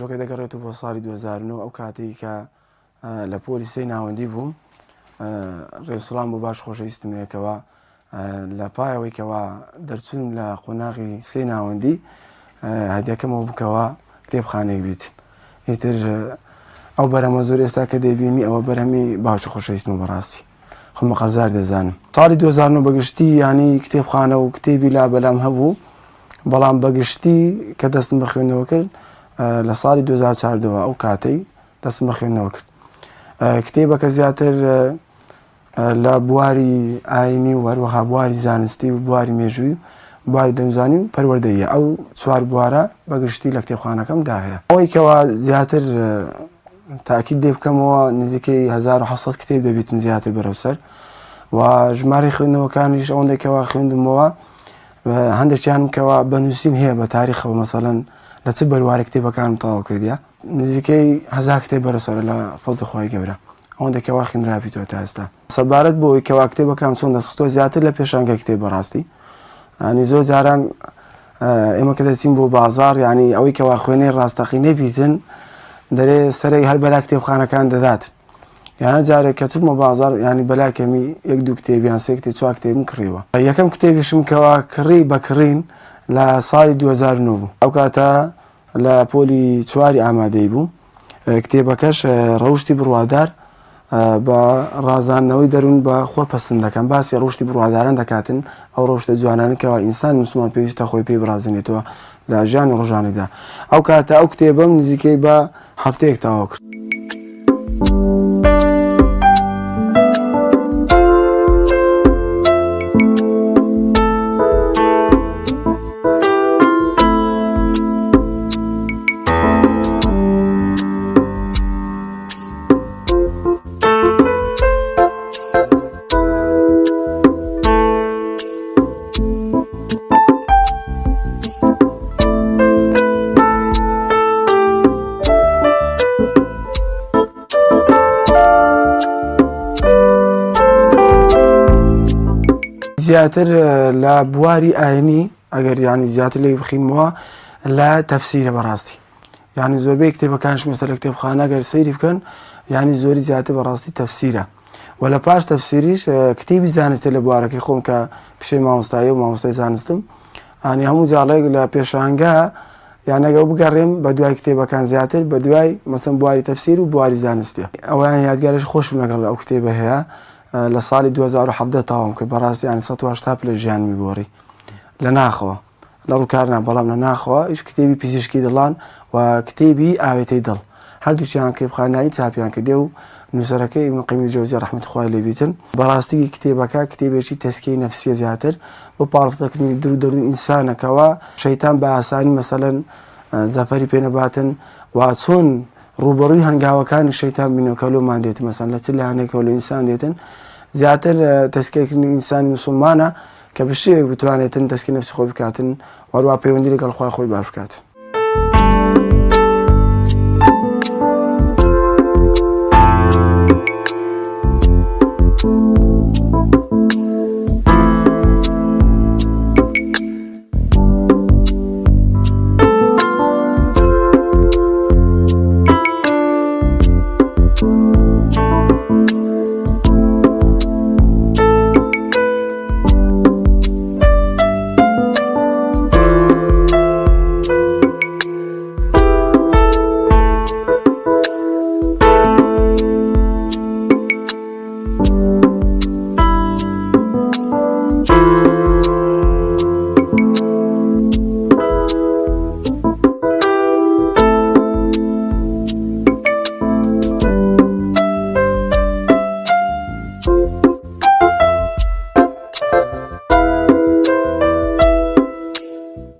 خوێندنەوەکە دەگەڕێتەوە بۆ ساڵی 2009 ئەو کاتێک کە لە پۆلیسەی ناوەندی بووم. ڕێوسڵام بۆ باش خۆشەویستمێکەوە لە پایەوەی کەەوە دەرچوون لە قۆناغی سێ ناوەندی هەدیەکەمەوە بکەوە کتێبخانەیەک بیت. ئیتر ئەو بەرەمە زۆر ئێستا کە دەبینی ئەوە بەرەمی باوچە خۆشەویستمە بەڕاستی خۆمە قەرزار دەزانم. ساڵی 2009 بەگشتی ینی کتێبخانە و کتێبی لا بەلام هەبوو، بەڵام بەگشتی کە دەستم بە خوێندنەوە کرد لە ساڵی 2014 ئەو کاتەی دەستم بە خوێندنەوە کرد. کتێبەکە زیاتر لە بواری ئاینی و هەروەها بواری زانستی و بواری مێژووی بواری دەنگزانی و پەروەردەییە. ئەو چوار بوارە بەگشتی لە کتێبخانەکەمدا هەیە. ئەوەی کەەوە زیاتر تاکید لێ بکەمەوە نزیکەی 1700 کتێب دەبێتن زیاتر بەرەوسەر و ژمارەی خوێندنەوەکانیش ئەوەندێکەوە خوێندمەوە هەندێکیان کەەوە بەنووسین هەیە بە تاریخەوە مەسەڵەن لە چ بەروارە کتێبەکانم تەواو کردیە نزیکەی 1000 کتێب بەرەوسەرە لە فەزڵی خوای گەورە ئەوەندێکەوە خوێندراویتەوە تا ئێستا. سەبارەت بۆەوەی کەەوە کتێبەکان چۆن دەسەختەوە زیاتر لە پێشانگە کتێب بەڕاستی ینی زۆر جاران ئێمە کە دەچین بۆ بازار ینی ئەوەی کەەوە خوێنەی ڕاستەقینەی بیتن دەرێ سەرەی هەر بەلا کتێبخانەکان دەدات. یانە جارێک کە چوومە بازار ینی بەلا کەمی 1-2 کتێبیان 3 کتێب 4 کتێبم کڕیوە. یەکەم کتێبیشم کەەوە کڕی بەکڕین لە ساڵی 2009 بوو. ئەو کاتە لە پۆلی چواری ئامادەی بوو. کتێبەکەش ڕەوشتی بڕوادار بە ڕازاندنەوەی دەروون بە خۆ پەسەند دەکەن، باسی ڕۆشتی بڕواداران دەکاتن ئەو ڕۆشتە جوانانەکەەوە ئینسان مسلمان پێویستە خۆی پێی بڕازێنێتەوە لە ژیانی ڕۆژانەدا. ئەو کاتە ئەو کتێبەم نزیکەی بە هەفتەیەک تەواو کرد. زیاتر لە بواری ئاینی ئەگەر ینی زیاتر لێ بخینمەوە لە تەفسیرە بەڕاستی ینی زۆربەی کتێبەکانش مەسەر لە کتێبخانە گەر سەیری بکەن ینی زۆری زیاتر بەڕاستی تەفسیرە و لە پاش تەفسیریش کتێبی زانستە لە بوارەکەی خۆم کە پشەی مامۆستایی و مامۆستای زانستم ئەنی هەموو جاڵێک لە پێشانگە یانەگە بگەڕێم بە دوای کتێبەکان زیاتر بە دوای مەسەن بواری تەفسیر و بواری زانستیە. ئەویان یادگارش خۆشم لەگەڵ ئەو کتێبە هەیە لە ساڵی 2017 تاوام کرد بەڕاستی ینی 180 پلە ژیان میگۆڕی لە ناخەوە لە ڕووکارنا بەڵام لە ناخەوە ئیش کتێبی پزیشکی دڵان و کتێبی ئاوێتەی دڵ هەردووچیان کتێبخانانی چاپیان کردێ و نووسەرەکەی ئیبن قەیم الجەوزیە ڕەحمەتی خوای لێ بیتن. بەڕاستی کتێبەکە کتێبێکی تەسکیەی نەفسیە زیاتر بۆ پاڵفتەکردنی دەروون ئینسانەکەەوە شەیتان بە ئاسانی مەسەلەن زەفەری پێ نەباتن و چۆن ڕوبەڕووی هەنگاوەکانی شەیتان بینەکەلۆمان دێت مەسەن لە چ لایەنێکەوە لە ئینسان دێتن زیاتر تەسکیەکردنی ئینسانی موسڵمانە کە بشێک بتوانێتن تەسکی نەفسی خۆی بکاتن وەروە پەیوەندی لەگەڵ خوای خۆی باش بکاتن.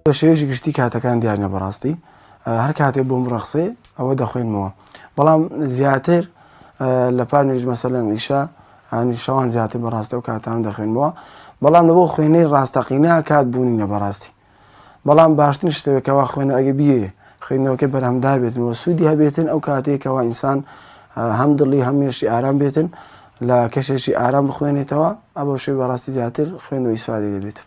بە شێوەیەکی گشتی کاتەکان دیارنە بەڕاستی هەر کاتێک بۆم ڕەخسێ ئەوە دەخوێنمەوە، بەڵام زیاتر لە پانوێژ مەسەلەن ئیشا ینی شەوان زیاتر بەڕاستی ئەو کاتان دەخوێنمەوە، بەڵام لە بۆ خوێنەی ڕاستەقینە کات بوونینە بەڕاستی. بەڵام باشترین شتەوەکەەوە خوێنە ئەگە بیێ خوێندنەوەکە بەرهەمدار بێتن و سوودی هەبێتن ئەو کاتێکەوە ئینسان هەم دڵی هەم مێشتی ئارام بێتن لە کەشێکی ئارام بخوێنێتەوە ئەوە شوی بەڕاستی زیاتر خوێندنەوەی ئیسفادەی دەبێت.